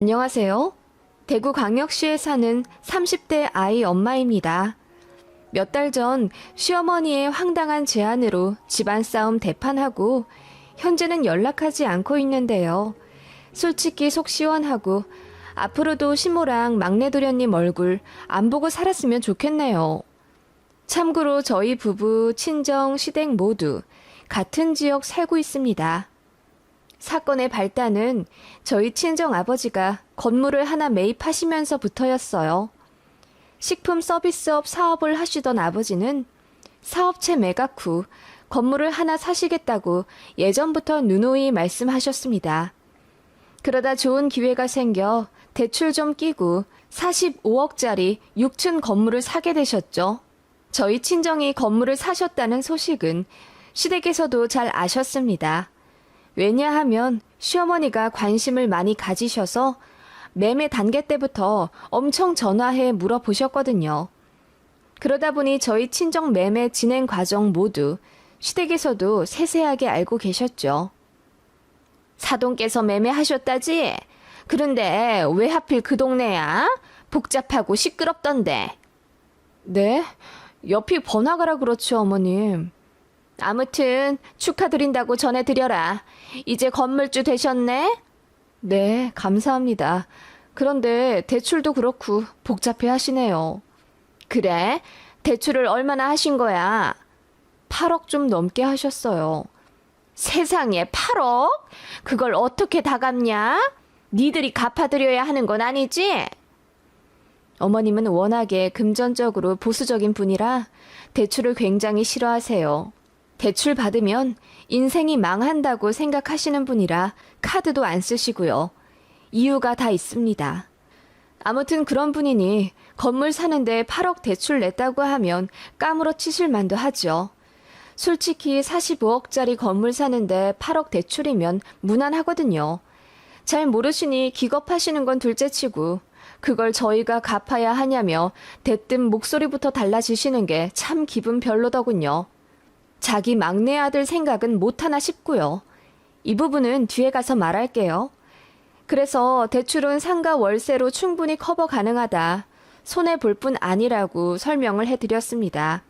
안녕하세요. 대구광역시에 사는 30대 아이 엄마입니다. 몇 달 전 시어머니의 황당한 제안으로 집안 싸움 대판하고 현재는 연락하지 않고 있는데요. 솔직히 속 시원하고 앞으로도 시모랑 막내 도련님 얼굴 안 보고 살았으면 좋겠네요. 참고로 저희 부부, 친정, 시댁 모두 같은 지역 살고 있습니다. 사건의 발단은 저희 친정 아버지가 건물을 하나 매입하시면서부터였어요. 식품 서비스업 사업을 하시던 아버지는 사업체 매각 후 건물을 하나 사시겠다고 예전부터 누누이 말씀하셨습니다. 그러다 좋은 기회가 생겨 대출 좀 끼고 45억짜리 6층 건물을 사게 되셨죠. 저희 친정이 건물을 사셨다는 소식은 시댁에서도 잘 아셨습니다. 왜냐하면 시어머니가 관심을 많이 가지셔서 매매 단계 때부터 엄청 전화해 물어보셨거든요. 그러다 보니 저희 친정 매매 진행 과정 모두 시댁에서도 세세하게 알고 계셨죠. 사돈께서 매매하셨다지? 그런데 왜 하필 그 동네야? 복잡하고 시끄럽던데. 네? 옆이 번화가라 그렇죠, 어머님. 아무튼 축하드린다고 전해드려라. 이제 건물주 되셨네? 네, 감사합니다. 그런데 대출도 그렇고 복잡해 하시네요. 그래? 대출을 얼마나 하신 거야? 8억 좀 넘게 하셨어요. 세상에 8억? 그걸 어떻게 다 갚냐? 니들이 갚아드려야 하는 건 아니지? 어머님은 워낙에 금전적으로 보수적인 분이라 대출을 굉장히 싫어하세요. 대출 받으면 인생이 망한다고 생각하시는 분이라 카드도 안 쓰시고요. 이유가 다 있습니다. 아무튼 그런 분이니 건물 사는데 8억 대출 냈다고 하면 까무러치실 만도 하죠. 솔직히 45억짜리 건물 사는데 8억 대출이면 무난하거든요. 잘 모르시니 기겁하시는 건 둘째치고 그걸 저희가 갚아야 하냐며 대뜸 목소리부터 달라지시는 게 참 기분 별로더군요. 자기 막내 아들 생각은 못하나 싶고요. 이 부분은 뒤에 가서 말할게요. 그래서 대출은 상가 월세로 충분히 커버 가능하다. 손해볼 뿐 아니라고 설명을 해드렸습니다.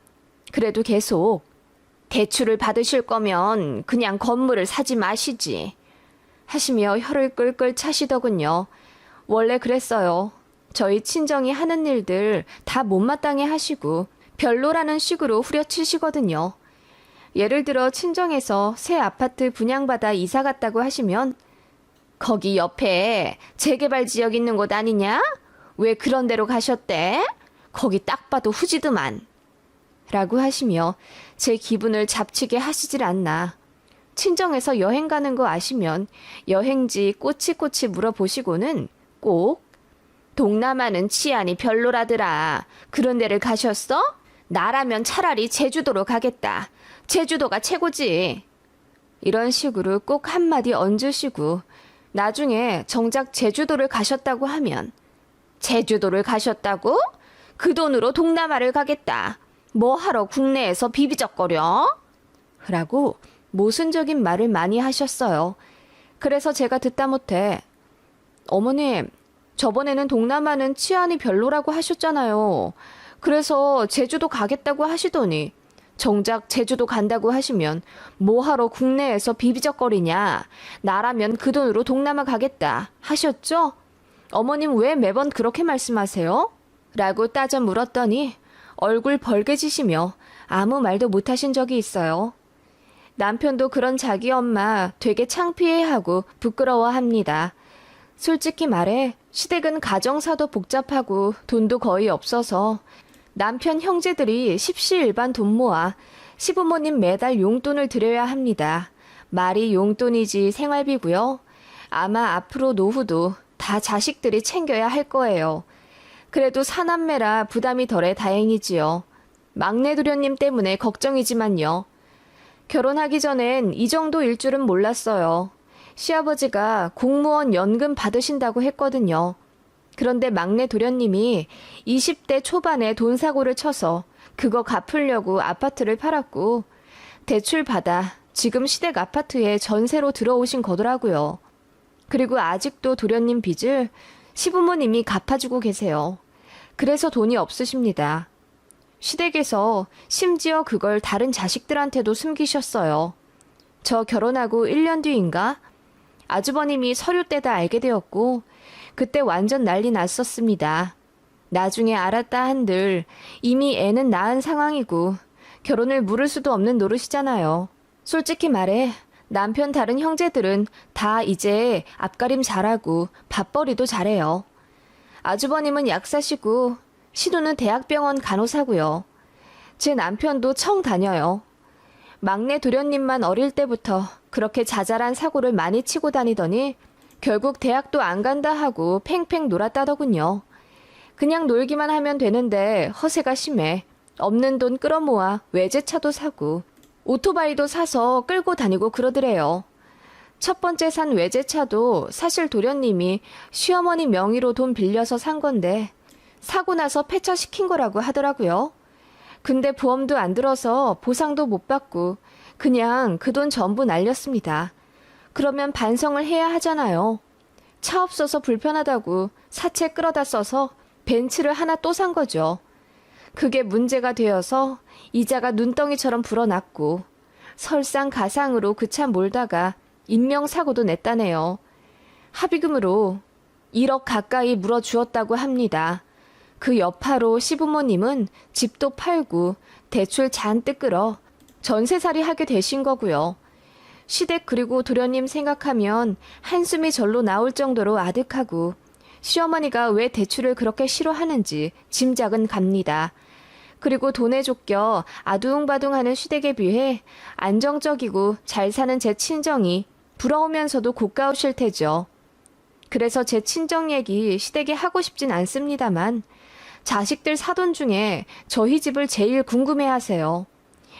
그래도 계속 대출을 받으실 거면 그냥 건물을 사지 마시지 하시며 혀를 끌끌 차시더군요. 원래 그랬어요. 저희 친정이 하는 일들 다 못마땅해 하시고 별로라는 식으로 후려치시거든요. 예를 들어 친정에서 새 아파트 분양받아 이사 갔다고 하시면 거기 옆에 재개발 지역 있는 곳 아니냐? 왜 그런 데로 가셨대? 거기 딱 봐도 후지드만. 라고 하시며 제 기분을 잡치게 하시질 않나. 친정에서 여행 가는 거 아시면 여행지 꼬치꼬치 물어보시고는 꼭 동남아는 치안이 별로라더라. 그런 데를 가셨어? 나라면 차라리 제주도로 가겠다. 제주도가 최고지. 이런 식으로 꼭 한마디 얹으시고 나중에 정작 제주도를 가셨다고 하면 제주도를 가셨다고? 그 돈으로 동남아를 가겠다. 뭐 하러 국내에서 비비적거려? 라고 모순적인 말을 많이 하셨어요. 그래서 제가 듣다 못해 어머님, 저번에는 동남아는 치안이 별로라고 하셨잖아요. 그래서 제주도 가겠다고 하시더니 정작 제주도 간다고 하시면 뭐하러 국내에서 비비적거리냐. 나라면 그 돈으로 동남아 가겠다 하셨죠? 어머님 왜 매번 그렇게 말씀하세요? 라고 따져 물었더니 얼굴 벌개지시며 아무 말도 못하신 적이 있어요. 남편도 그런 자기 엄마 되게 창피해하고 부끄러워합니다. 솔직히 말해 시댁은 가정사도 복잡하고 돈도 거의 없어서 남편 형제들이 십시일반 돈 모아 시부모님 매달 용돈을 드려야 합니다. 말이 용돈이지 생활비고요. 아마 앞으로 노후도 다 자식들이 챙겨야 할 거예요. 그래도 사남매라 부담이 덜해 다행이지요. 막내 도련님 때문에 걱정이지만요. 결혼하기 전엔 이 정도일 줄은 몰랐어요. 시아버지가 공무원 연금 받으신다고 했거든요. 그런데 막내 도련님이 20대 초반에 돈 사고를 쳐서 그거 갚으려고 아파트를 팔았고 대출 받아 지금 시댁 아파트에 전세로 들어오신 거더라고요. 그리고 아직도 도련님 빚을 시부모님이 갚아주고 계세요. 그래서 돈이 없으십니다. 시댁에서 심지어 그걸 다른 자식들한테도 숨기셨어요. 저 결혼하고 1년 뒤인가? 아주버님이 서류 때다 알게 되었고 그때 완전 난리 났었습니다. 나중에 알았다 한들 이미 애는 낳은 상황이고 결혼을 물을 수도 없는 노릇이잖아요. 솔직히 말해 남편 다른 형제들은 다 이제 앞가림 잘하고 밥벌이도 잘해요. 아주버님은 약사시고 시누는 대학병원 간호사고요. 제 남편도 청 다녀요. 막내 도련님만 어릴 때부터 그렇게 자잘한 사고를 많이 치고 다니더니 결국 대학도 안 간다 하고 팽팽 놀았다더군요. 그냥 놀기만 하면 되는데 허세가 심해 없는 돈 끌어모아 외제차도 사고 오토바이도 사서 끌고 다니고 그러더래요. 첫 번째 산 외제차도 사실 도련님이 시어머니 명의로 돈 빌려서 산 건데 사고 나서 폐차시킨 거라고 하더라고요. 근데 보험도 안 들어서 보상도 못 받고 그냥 그 돈 전부 날렸습니다. 그러면 반성을 해야 하잖아요. 차 없어서 불편하다고 사채 끌어다 써서 벤츠를 하나 또 산 거죠. 그게 문제가 되어서 이자가 눈덩이처럼 불어났고 설상가상으로 그 차 몰다가 인명사고도 냈다네요. 합의금으로 1억 가까이 물어주었다고 합니다. 그 여파로 시부모님은 집도 팔고 대출 잔뜩 끌어 전세살이 하게 되신 거고요. 시댁 그리고 도련님 생각하면 한숨이 절로 나올 정도로 아득하고 시어머니가 왜 대출을 그렇게 싫어하는지 짐작은 갑니다. 그리고 돈에 쫓겨 아둥바둥하는 시댁에 비해 안정적이고 잘 사는 제 친정이 부러우면서도 고가우실 테죠. 그래서 제 친정 얘기 시댁에 하고 싶진 않습니다만 자식들 사돈 중에 저희 집을 제일 궁금해하세요.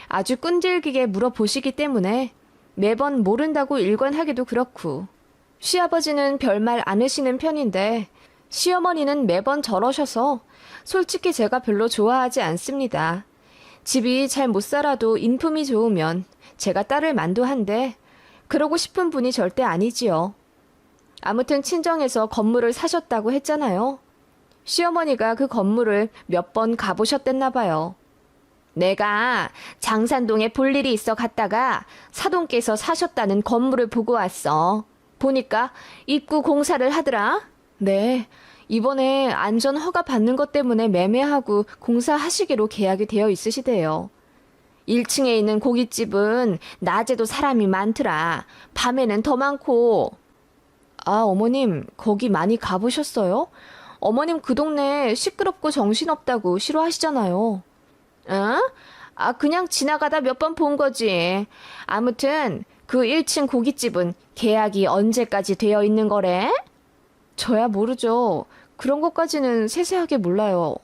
아주 끈질기게 물어보시기 때문에 매번 모른다고 일관하기도 그렇고 시아버지는 별말 안 하시는 편인데 시어머니는 매번 저러셔서 솔직히 제가 별로 좋아하지 않습니다. 집이 잘 못 살아도 인품이 좋으면 제가 딸을 만두한데 그러고 싶은 분이 절대 아니지요. 아무튼 친정에서 건물을 사셨다고 했잖아요. 시어머니가 그 건물을 몇 번 가보셨댔나 봐요. 내가 장산동에 볼 일이 있어 갔다가 사돈께서 사셨다는 건물을 보고 왔어. 보니까 입구 공사를 하더라. 네, 이번에 안전 허가 받는 것 때문에 매매하고 공사하시기로 계약이 되어 있으시대요. 1층에 있는 고깃집은 낮에도 사람이 많더라. 밤에는 더 많고. 아, 어머님, 거기 많이 가보셨어요? 어머님 그 동네 시끄럽고 정신없다고 싫어하시잖아요. 응? 아, 그냥 지나가다 몇 번 본 거지. 아무튼 그 1층 고깃집은 계약이 언제까지 되어 있는 거래? 저야 모르죠. 그런 것까지는 세세하게 몰라요.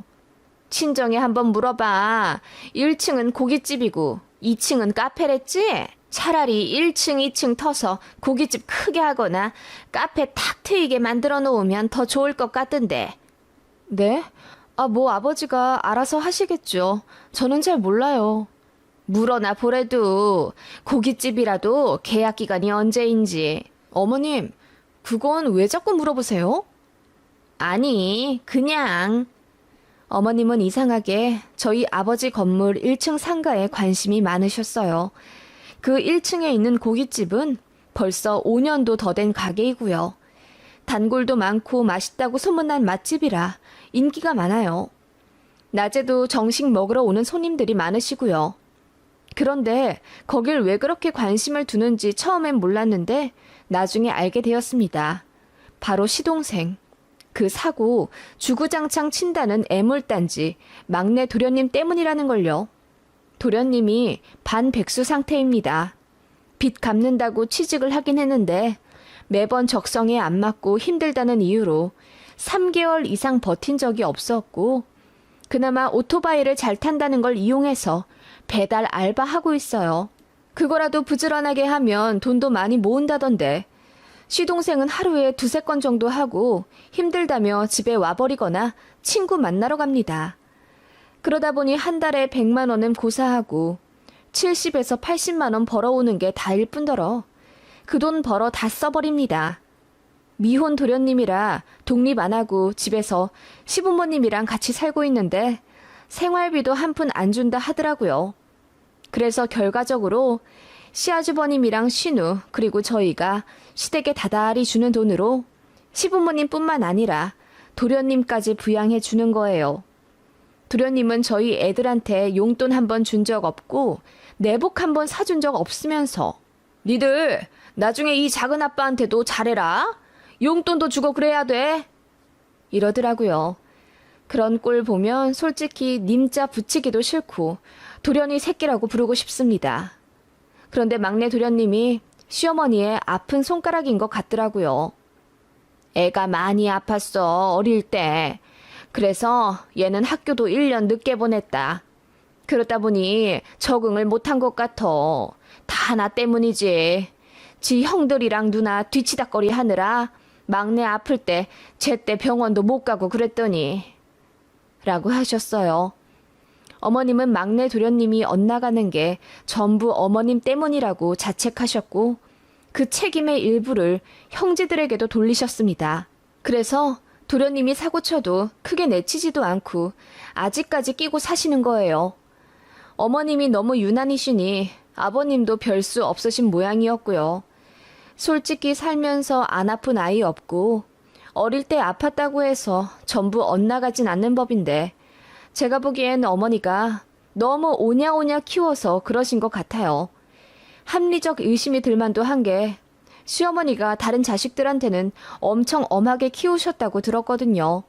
친정에 한번 물어봐. 1층은 고깃집이고 2층은 카페랬지? 차라리 1층, 2층 터서 고깃집 크게 하거나 카페 탁 트이게 만들어 놓으면 더 좋을 것 같던데. 네? 아, 뭐 아버지가 알아서 하시겠죠. 저는 잘 몰라요. 물어나 보래도 고깃집이라도 계약 기간이 언제인지. 어머님, 그건 왜 자꾸 물어보세요? 아니, 그냥. 어머님은 이상하게 저희 아버지 건물 1층 상가에 관심이 많으셨어요. 그 1층에 있는 고깃집은 벌써 5년도 더 된 가게이고요. 단골도 많고 맛있다고 소문난 맛집이라 인기가 많아요. 낮에도 정식 먹으러 오는 손님들이 많으시고요. 그런데 거길 왜 그렇게 관심을 두는지 처음엔 몰랐는데 나중에 알게 되었습니다. 바로 시동생. 그 사고 주구장창 친다는 애물단지 막내 도련님 때문이라는 걸요. 도련님이 반백수 상태입니다. 빚 갚는다고 취직을 하긴 했는데 매번 적성에 안 맞고 힘들다는 이유로 3개월 이상 버틴 적이 없었고 그나마 오토바이를 잘 탄다는 걸 이용해서 배달 알바하고 있어요. 그거라도 부지런하게 하면 돈도 많이 모은다던데 시동생은 하루에 2-3건 정도 하고 힘들다며 집에 와버리거나 친구 만나러 갑니다. 그러다 보니 한 달에 100만 원은 고사하고 70에서 80만 원 벌어오는 게 다일 뿐더러 그 돈 벌어 다 써버립니다. 미혼 도련님이라 독립 안 하고 집에서 시부모님이랑 같이 살고 있는데 생활비도 한 푼 안 준다 하더라고요. 그래서 결과적으로 시아주버님이랑 신우 그리고 저희가 시댁에 다달이 주는 돈으로 시부모님뿐만 아니라 도련님까지 부양해 주는 거예요. 도련님은 저희 애들한테 용돈 한 번 준 적 없고 내복 한 번 사준 적 없으면서 니들 나중에 이 작은 아빠한테도 잘해라. 용돈도 주고 그래야 돼. 이러더라고요. 그런 꼴 보면 솔직히 님자 붙이기도 싫고 도련이 새끼라고 부르고 싶습니다. 그런데 막내 도련님이 시어머니의 아픈 손가락인 것 같더라고요. 애가 많이 아팠어, 어릴 때. 그래서 얘는 학교도 1년 늦게 보냈다. 그러다 보니 적응을 못한 것 같아. 다 나 때문이지. 지 형들이랑 누나 뒤치다꺼리 하느라 막내 아플 때 제때 병원도 못 가고 그랬더니 라고 하셨어요. 어머님은 막내 도련님이 엇나가는 게 전부 어머님 때문이라고 자책하셨고 그 책임의 일부를 형제들에게도 돌리셨습니다. 그래서 도련님이 사고쳐도 크게 내치지도 않고 아직까지 끼고 사시는 거예요. 어머님이 너무 유난이시니 아버님도 별 수 없으신 모양이었고요. 솔직히 살면서 안 아픈 아이 없고 어릴 때 아팠다고 해서 전부 엇나가진 않는 법인데 제가 보기엔 어머니가 너무 오냐오냐 키워서 그러신 것 같아요. 합리적 의심이 들 만도 한 게 시어머니가 다른 자식들한테는 엄청 엄하게 키우셨다고 들었거든요.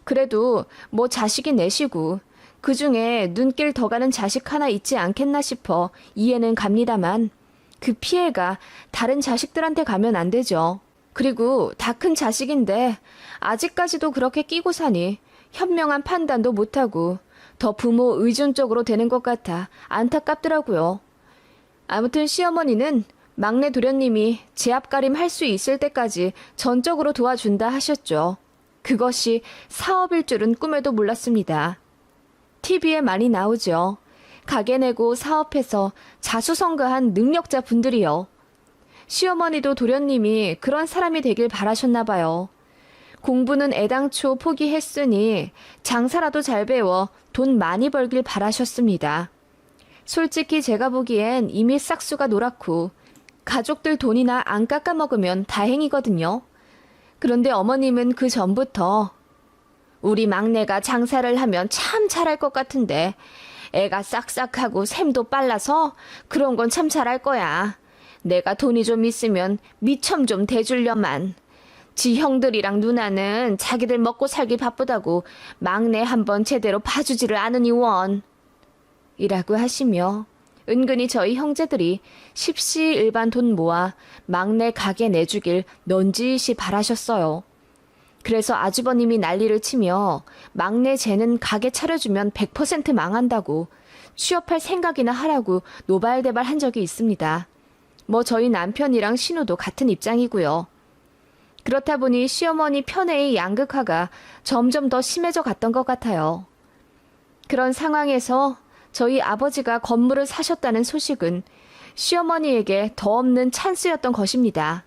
그래도 뭐 자식이 내시고 그중에 눈길 더 가는 자식 하나 있지 않겠나 싶어 이해는 갑니다만 그 피해가 다른 자식들한테 가면 안 되죠. 그리고 다 큰 자식인데 아직까지도 그렇게 끼고 사니 현명한 판단도 못하고 더 부모 의존적으로 되는 것 같아 안타깝더라고요. 아무튼 시어머니는 막내 도련님이 제압가림 할 수 있을 때까지 전적으로 도와준다 하셨죠. 그것이 사업일 줄은 꿈에도 몰랐습니다. TV에 많이 나오죠. 가게 내고 사업해서 자수성가한 능력자 분들이요. 시어머니도 도련님이 그런 사람이 되길 바라셨나 봐요. 공부는 애당초 포기했으니 장사라도 잘 배워 돈 많이 벌길 바라셨습니다. 솔직히 제가 보기엔 이미 싹수가 노랗고 가족들 돈이나 안 깎아먹으면 다행이거든요. 그런데 어머님은 그 전부터 우리 막내가 장사를 하면 참 잘할 것 같은데 애가 싹싹하고 셈도 빨라서 그런 건 참 잘할 거야. 내가 돈이 좀 있으면 미첨 좀 대주려만. 지 형들이랑 누나는 자기들 먹고 살기 바쁘다고 막내 한번 제대로 봐주지를 않으니 원. 이라고 하시며 은근히 저희 형제들이 십시일반 돈 모아 막내 가게 내주길 넌지시 바라셨어요. 그래서 아주버님이 난리를 치며 막내 쟤는 가게 차려주면 100% 망한다고 취업할 생각이나 하라고 노발대발 한 적이 있습니다. 뭐 저희 남편이랑 신우도 같은 입장이고요. 그렇다 보니 시어머니 편애의 양극화가 점점 더 심해져 갔던 것 같아요. 그런 상황에서 저희 아버지가 건물을 사셨다는 소식은 시어머니에게 더 없는 찬스였던 것입니다.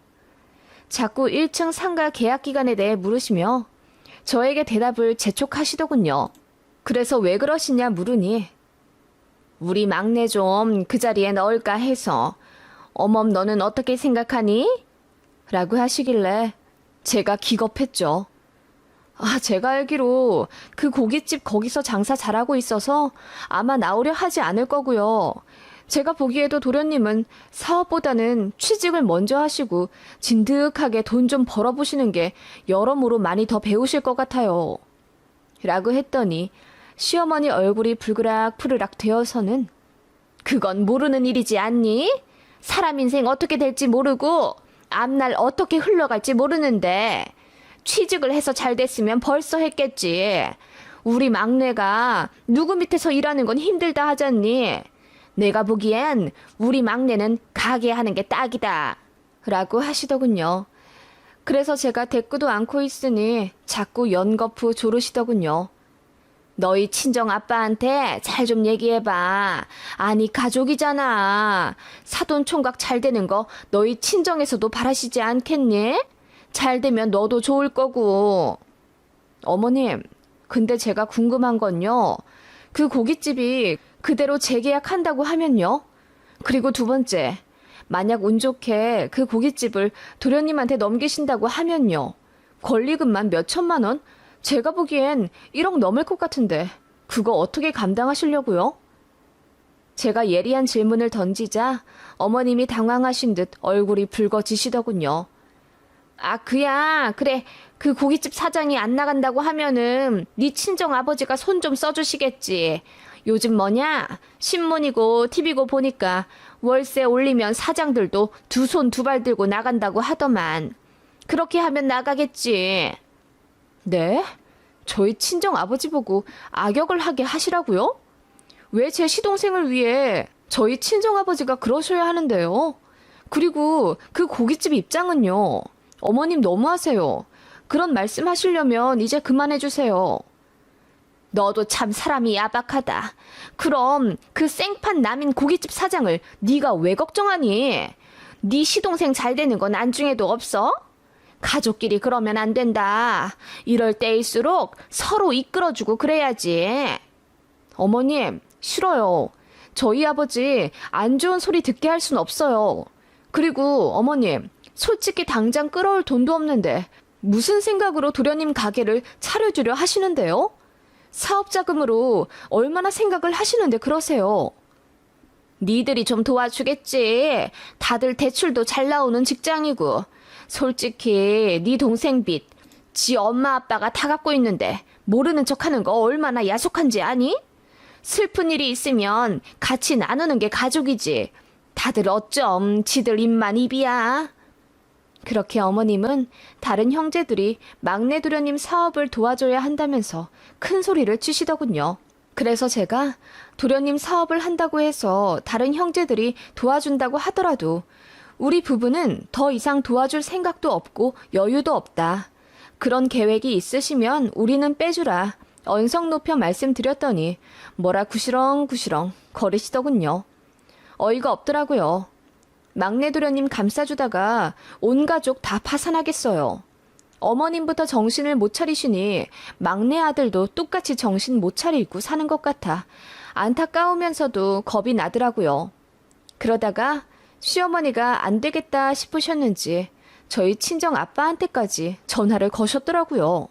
자꾸 1층 상가 계약 기간에 대해 물으시며 저에게 대답을 재촉하시더군요. 그래서 왜 그러시냐 물으니 우리 막내 좀 그 자리에 넣을까 해서 어멈 너는 어떻게 생각하니? 라고 하시길래 제가 기겁했죠. 제가 알기로 그 고깃집 거기서 장사 잘하고 있어서 아마 나오려 하지 않을 거고요. 제가 보기에도 도련님은 사업보다는 취직을 먼저 하시고 진득하게 돈 좀 벌어보시는 게 여러모로 많이 더 배우실 것 같아요. 라고 했더니 시어머니 얼굴이 불그락 푸르락 되어서는 그건 모르는 일이지 않니? 사람 인생 어떻게 될지 모르고 앞날 어떻게 흘러갈지 모르는데 취직을 해서 잘 됐으면 벌써 했겠지. 우리 막내가 누구 밑에서 일하는 건 힘들다 하잖니. 내가 보기엔 우리 막내는 가게 하는 게 딱이다. 라고 하시더군요. 그래서 제가 대꾸도 않고 있으니 자꾸 연거푸 조르시더군요. 너희 친정 아빠한테 잘 좀 얘기해봐. 아니 가족이잖아. 사돈 총각 잘 되는 거 너희 친정에서도 바라시지 않겠니? 잘 되면 너도 좋을 거고. 어머님, 근데 제가 궁금한 건요. 그 고깃집이 그대로 재계약한다고 하면요. 그리고 두 번째, 만약 운 좋게 그 고깃집을 도련님한테 넘기신다고 하면요. 권리금만 몇 천만 원? 제가 보기엔 1억 넘을 것 같은데 그거 어떻게 감당하시려고요? 제가 예리한 질문을 던지자 어머님이 당황하신 듯 얼굴이 붉어지시더군요. 아, 그래. 그 고깃집 사장이 안 나간다고 하면은 네 친정 아버지가 손 좀 써주시겠지. 요즘 신문이고 TV고 보니까 월세 올리면 사장들도 두 손 두 발 들고 나간다고 하더만. 그렇게 하면 나가겠지. 네? 저희 친정 아버지 보고 악역을 하게 하시라고요? 왜 제 시동생을 위해 저희 친정 아버지가 그러셔야 하는데요? 그리고 그 고깃집 입장은요. 어머님 너무하세요. 그런 말씀 하시려면 이제 그만해주세요. 너도 참 사람이 야박하다. 그럼 그 생판 남인 고깃집 사장을 네가 왜 걱정하니? 네 시동생 잘 되는 건 안중에도 없어? 가족끼리 그러면 안 된다. 이럴 때일수록 서로 이끌어주고 그래야지. 어머님, 싫어요. 저희 아버지 안 좋은 소리 듣게 할 순 없어요. 그리고 어머님, 솔직히 당장 끌어올 돈도 없는데 무슨 생각으로 도련님 가게를 차려주려 하시는데요? 사업 자금으로 얼마나 생각을 하시는데 그러세요? 니들이 좀 도와주겠지. 다들 대출도 잘 나오는 직장이고. 솔직히 네 동생 빚, 지 엄마 아빠가 다 갖고 있는데 모르는 척하는 거 얼마나 야속한지 아니? 슬픈 일이 있으면 같이 나누는 게 가족이지. 다들 어쩜 지들 입만 입이야. 그렇게 어머님은 다른 형제들이 막내 도련님 사업을 도와줘야 한다면서 큰 소리를 치시더군요. 그래서 제가 도련님 사업을 한다고 해서 다른 형제들이 도와준다고 하더라도 우리 부부는 더 이상 도와줄 생각도 없고 여유도 없다. 그런 계획이 있으시면 우리는 빼주라. 언성 높여 말씀드렸더니 뭐라 구시렁구시렁 거리시더군요. 어이가 없더라고요. 막내 도련님 감싸주다가 온 가족 다 파산하겠어요. 어머님부터 정신을 못 차리시니 막내 아들도 똑같이 정신 못 차리고 사는 것 같아 안타까우면서도 겁이 나더라고요. 그러다가 시어머니가 안 되겠다 싶으셨는지 저희 친정 아빠한테까지 전화를 거셨더라고요.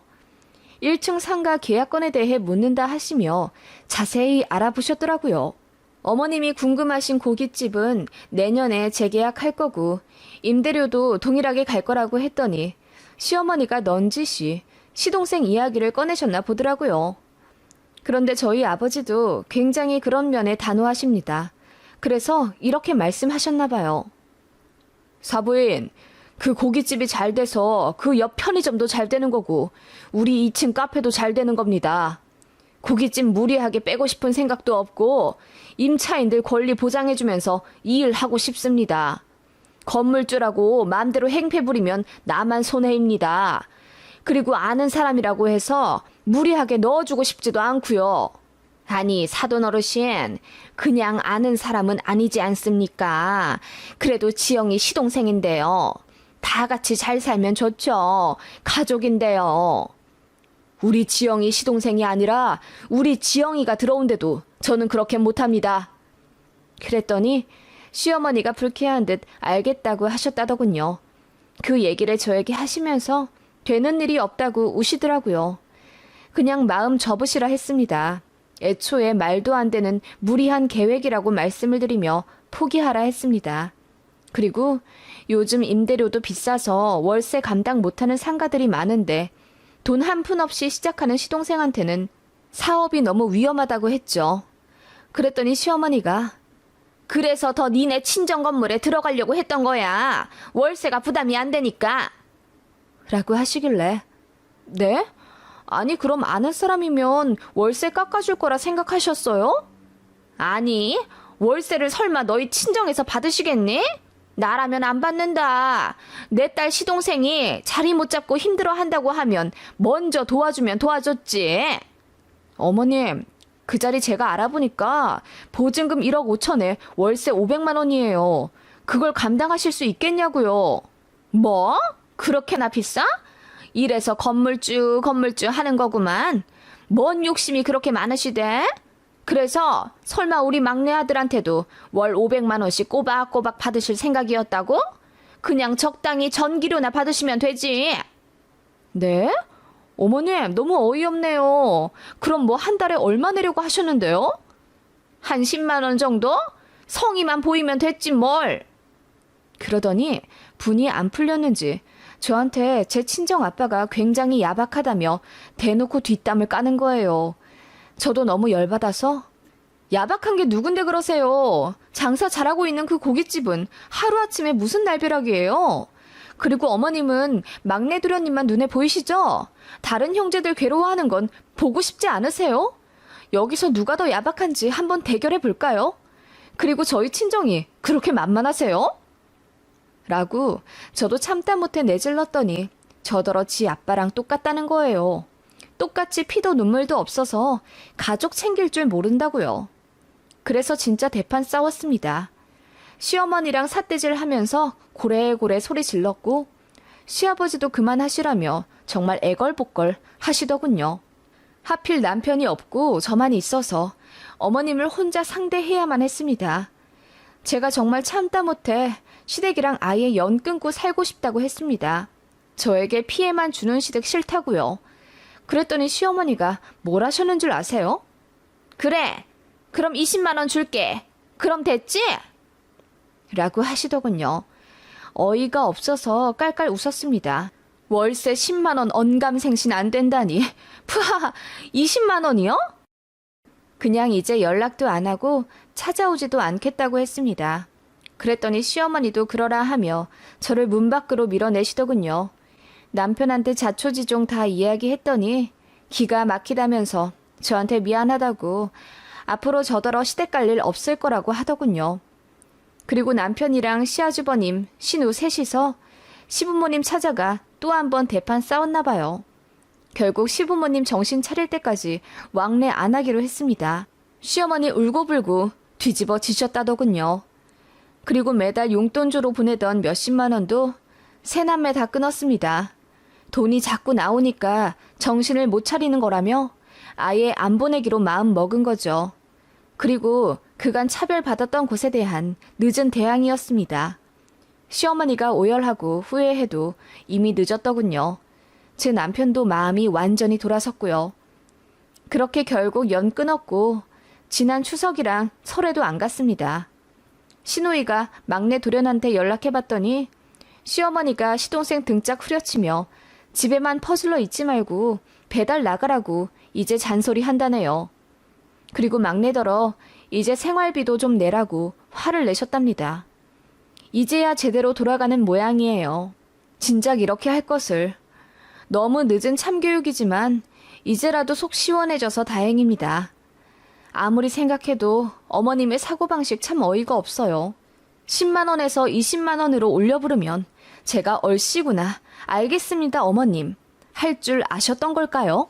1층 상가 계약건에 대해 묻는다 하시며 자세히 알아보셨더라고요. 어머님이 궁금하신 고깃집은 내년에 재계약할 거고 임대료도 동일하게 갈 거라고 했더니 시어머니가 넌지시 시동생 이야기를 꺼내셨나 보더라고요. 그런데 저희 아버지도 굉장히 그런 면에 단호하십니다. 그래서 이렇게 말씀하셨나 봐요. 사부인, 그 고깃집이 잘 돼서 그 옆 편의점도 잘 되는 거고 우리 2층 카페도 잘 되는 겁니다. 고깃집 무리하게 빼고 싶은 생각도 없고 임차인들 권리 보장해주면서 이 일 하고 싶습니다. 건물주라고 마음대로 행패 부리면 나만 손해입니다. 그리고 아는 사람이라고 해서 무리하게 넣어주고 싶지도 않고요. 아니 사돈 어르신, 그냥 아는 사람은 아니지 않습니까? 그래도 지영이 시동생인데요. 다 같이 잘 살면 좋죠. 가족인데요. 우리 지영이 시동생이 아니라 우리 지영이가 들어온데도 저는 그렇게 못합니다. 그랬더니 시어머니가 불쾌한 듯 알겠다고 하셨다더군요. 그 얘기를 저에게 하시면서 되는 일이 없다고 우시더라고요. 그냥 마음 접으시라 했습니다. 애초에 말도 안 되는 무리한 계획이라고 말씀을 드리며 포기하라 했습니다. 그리고 요즘 임대료도 비싸서 월세 감당 못하는 상가들이 많은데 돈 한 푼 없이 시작하는 시동생한테는 사업이 너무 위험하다고 했죠. 그랬더니 시어머니가 그래서 더 니네 친정 건물에 들어가려고 했던 거야. 월세가 부담이 안 되니까. 라고 하시길래 네? 아니 그럼 아는 사람이면 월세 깎아줄 거라 생각하셨어요? 아니 월세를 설마 너희 친정에서 받으시겠니? 나라면 안 받는다. 내 딸 시동생이 자리 못 잡고 힘들어 한다고 하면 먼저 도와주면 도와줬지. 어머님, 그 자리 제가 알아보니까 보증금 1억 5천에 월세 500만 원이에요. 그걸 감당하실 수 있겠냐고요. 뭐? 그렇게나 비싸? 이래서 건물주 하는 거구만. 뭔 욕심이 그렇게 많으시대? 그래서 설마 우리 막내 아들한테도 월 500만 원씩 꼬박꼬박 받으실 생각이었다고? 그냥 적당히 전기료나 받으시면 되지. 네? 어머님, 너무 어이없네요. 그럼 뭐 한 달에 얼마 내려고 하셨는데요? 한 10만 원 정도? 성의만 보이면 됐지 뭘. 그러더니 분이 안 풀렸는지 저한테 제 친정 아빠가 굉장히 야박하다며 대놓고 뒷담을 까는 거예요. 저도 너무 열받아서 야박한 게 누군데 그러세요. 장사 잘하고 있는 그 고깃집은 하루아침에 무슨 날벼락이에요. 그리고 어머님은 막내 도련님만 눈에 보이시죠? 다른 형제들 괴로워하는 건 보고 싶지 않으세요? 여기서 누가 더 야박한지 한번 대결해 볼까요? 그리고 저희 친정이 그렇게 만만하세요? 라고 저도 참다 못해 내질렀더니 저더러 지 아빠랑 똑같다는 거예요. 똑같이 피도 눈물도 없어서 가족 챙길 줄 모른다고요. 그래서 진짜 대판 싸웠습니다. 시어머니랑 삿대질 하면서 고래고래 소리 질렀고 시아버지도 그만하시라며 정말 애걸복걸 하시더군요. 하필 남편이 없고 저만 있어서 어머님을 혼자 상대해야만 했습니다. 제가 정말 참다 못해 시댁이랑 아예 연 끊고 살고 싶다고 했습니다. 저에게 피해만 주는 시댁 싫다고요. 그랬더니 시어머니가 뭘 하셨는 줄 아세요? 그래, 그럼 20만 원 줄게. 그럼 됐지? 라고 하시더군요. 어이가 없어서 깔깔 웃었습니다. 월세 10만 원 언감생신 안 된다니. 푸하, 20만 원이요? 그냥 이제 연락도 안 하고 찾아오지도 않겠다고 했습니다. 그랬더니 시어머니도 그러라 하며 저를 문 밖으로 밀어내시더군요. 남편한테 자초지종 다 이야기했더니 기가 막히다면서 저한테 미안하다고 앞으로 저더러 시댁 갈 일 없을 거라고 하더군요. 그리고 남편이랑 시아주버님, 신우 셋이서 시부모님 찾아가 또 한 번 대판 싸웠나 봐요. 결국 시부모님 정신 차릴 때까지 왕래 안 하기로 했습니다. 시어머니 울고불고 뒤집어 지셨다더군요. 그리고 매달 용돈주로 보내던 몇십만 원도 새남매 다 끊었습니다. 돈이 자꾸 나오니까 정신을 못 차리는 거라며 아예 안 보내기로 마음 먹은 거죠. 그리고 그간 차별받았던 곳에 대한 늦은 대항이었습니다. 시어머니가 오열하고 후회해도 이미 늦었더군요. 제 남편도 마음이 완전히 돌아섰고요. 그렇게 결국 연 끊었고 지난 추석이랑 설에도 안 갔습니다. 시누이가 막내 도련한테 연락해봤더니 시어머니가 시동생 등짝 후려치며 집에만 퍼질러 있지 말고 배달 나가라고 이제 잔소리 한다네요. 그리고 막내더러 이제 생활비도 좀 내라고 화를 내셨답니다. 이제야 제대로 돌아가는 모양이에요. 진작 이렇게 할 것을. 너무 늦은 참교육이지만 이제라도 속 시원해져서 다행입니다. 아무리 생각해도 어머님의 사고방식 참 어이가 없어요. 10만 원에서 20만 원으로 올려 부르면 제가 얼씨구나 알겠습니다 어머님 할 줄 아셨던 걸까요?